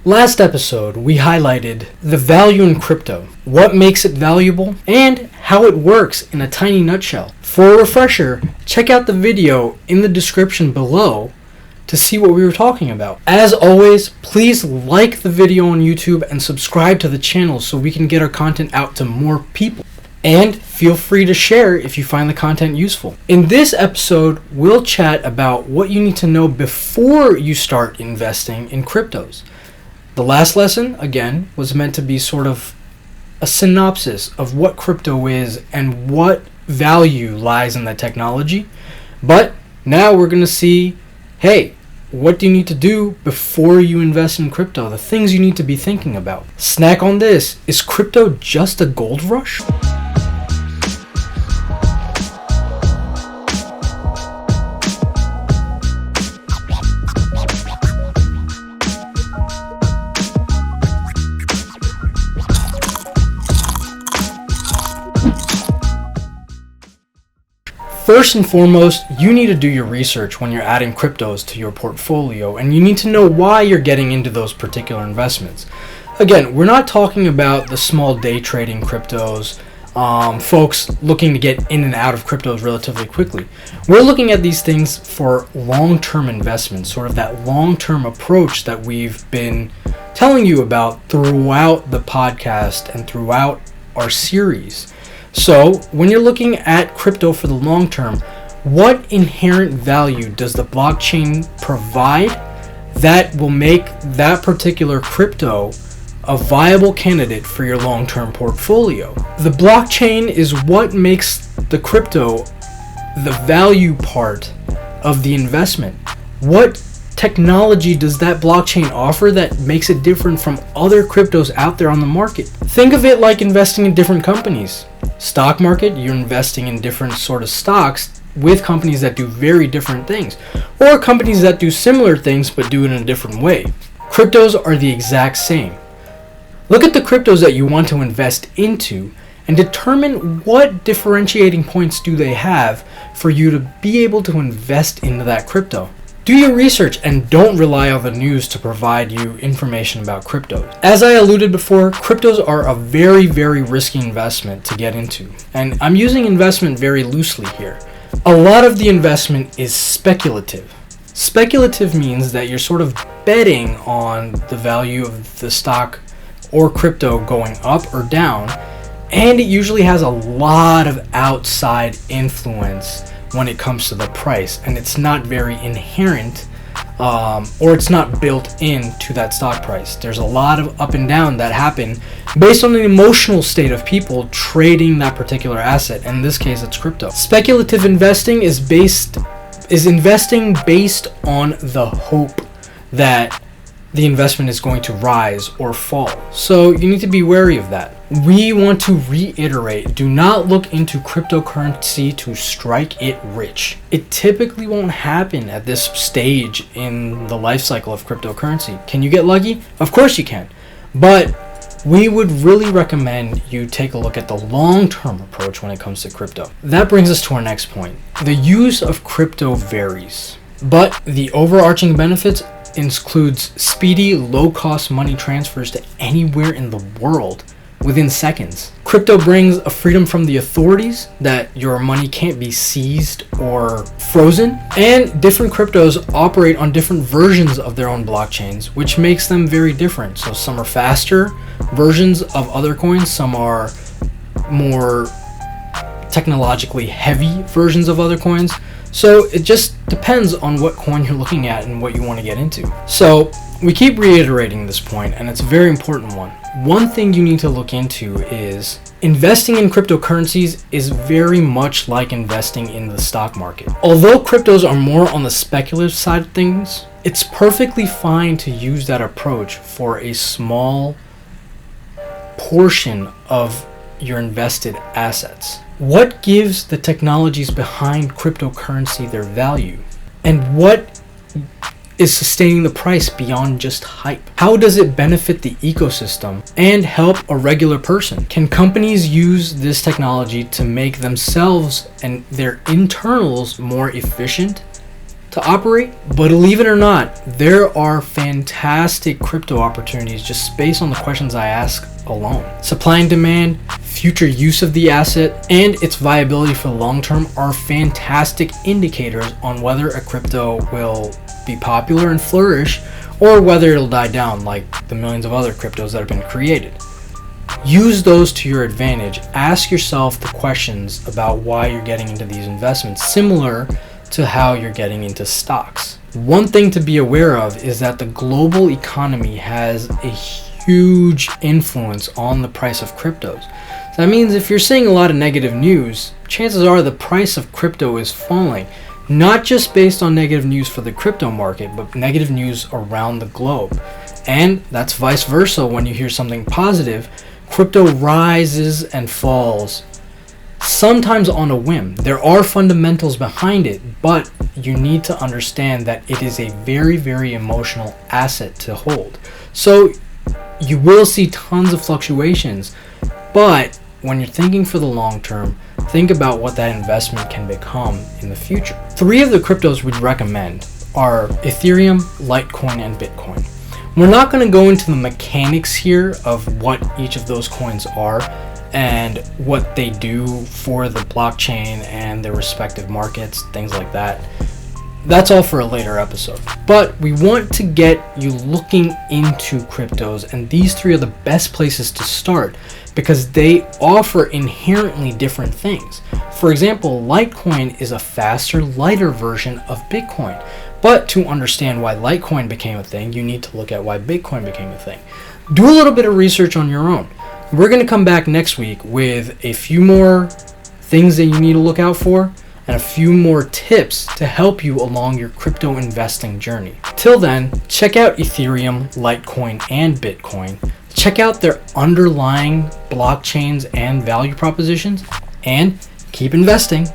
Last episode, we highlighted the value in crypto, what makes it valuable, and how it works in a tiny nutshell. For a refresher, check out the video in the description below to see what we were talking about. As always, please like the video on YouTube and subscribe to the channel so we can get our content out to more people. And feel free to share if you find the content useful. In this episode, we'll chat about what you need to know before you start investing in cryptos. The last lesson, again, was meant to be sort of a synopsis of what crypto is and what value lies in the technology. But now we're going to see, hey, what do you need to do before you invest in crypto? The things you need to be thinking about. Snack on this. Is crypto just a gold rush? First and foremost, you need to do your research when you're adding cryptos to your portfolio, and you need to know why you're getting into those particular investments. Again, we're not talking about the small day trading cryptos, folks looking to get in and out of cryptos relatively quickly. We're looking at these things for long-term investments, sort of that long-term approach that we've been telling you about throughout the podcast and throughout our series. So, when you're looking at crypto for the long term, what inherent value does the blockchain provide that will make that particular crypto a viable candidate for your long-term portfolio? The blockchain is what makes the crypto the value part of the investment. What technology does that blockchain offer that makes it different from other cryptos out there on the market? Think of it like investing in different companies. Stock market, you're investing in different sort of stocks with companies that do very different things, or companies that do similar things but do it in a different way. Cryptos are the exact same. Look at the cryptos that you want to invest into and determine what differentiating points do they have for you to be able to invest into that crypto. Do your research and don't rely on the news to provide you information about cryptos. As I alluded before, cryptos are a very, very risky investment to get into. And I'm using investment very loosely here. A lot of the investment is speculative. Speculative means that you're sort of betting on the value of the stock or crypto going up or down, and it usually has a lot of outside influence when it comes to the price, and it's not very inherent or it's not built into that stock price. There's a lot of up and down that happen based on the emotional state of people trading that particular asset. In this case, it's crypto. Speculative investing is investing based on the hope that the investment is going to rise or fall. So you need to be wary of that. We want to reiterate, do not look into cryptocurrency to strike it rich. It typically won't happen at this stage in the life cycle of cryptocurrency. Can you get lucky? Of course you can. But we would really recommend you take a look at the long-term approach when it comes to crypto. That brings us to our next point. The use of crypto varies, but the overarching benefits includes speedy, low-cost money transfers to anywhere in the world within seconds. Crypto brings a freedom from the authorities that your money can't be seized or frozen, and different cryptos operate on different versions of their own blockchains, which makes them very different. So some are faster versions of other coins, some are more technologically heavy versions of other coins. So it just depends on what coin you're looking at and what you want to get into. So we keep reiterating this point, and it's a very important one. One thing you need to look into is investing in cryptocurrencies is very much like investing in the stock market. Although cryptos are more on the speculative side of things, it's perfectly fine to use that approach for a small portion of your invested assets. What gives the technologies behind cryptocurrency their value? And what is sustaining the price beyond just hype? How does it benefit the ecosystem and help a regular person? Can companies use this technology to make themselves and their internals more efficient to operate. But believe it or not, there are fantastic crypto opportunities just based on the questions I ask alone. Supply and demand, future use of the asset, and its viability for the long term are fantastic indicators on whether a crypto will be popular and flourish, or whether it'll die down like the millions of other cryptos that have been created. Use those to your advantage. Ask yourself the questions about why you're getting into these investments, similar to how you're getting into stocks. One thing to be aware of is that the global economy has a huge influence on the price of cryptos. So that means if you're seeing a lot of negative news, chances are the price of crypto is falling, not just based on negative news for the crypto market, but negative news around the globe. And that's vice versa. When you hear something positive, crypto rises and falls, sometimes on a whim. There are fundamentals behind it, but you need to understand that it is a very, very emotional asset to hold. So you will see tons of fluctuations, but when you're thinking for the long term, think about what that investment can become in the future. 3 of the cryptos we'd recommend are Ethereum, Litecoin, and Bitcoin. We're not going to go into the mechanics here of what each of those coins are and what they do for the blockchain and their respective markets, things like that. That's all for a later episode. But we want to get you looking into cryptos, and these 3 are the best places to start because they offer inherently different things. For example, Litecoin is a faster, lighter version of Bitcoin. But to understand why Litecoin became a thing, you need to look at why Bitcoin became a thing. Do a little bit of research on your own. We're going to come back next week with a few more things that you need to look out for and a few more tips to help you along your crypto investing journey. Till then, check out Ethereum, Litecoin, and Bitcoin. Check out their underlying blockchains and value propositions, and keep investing.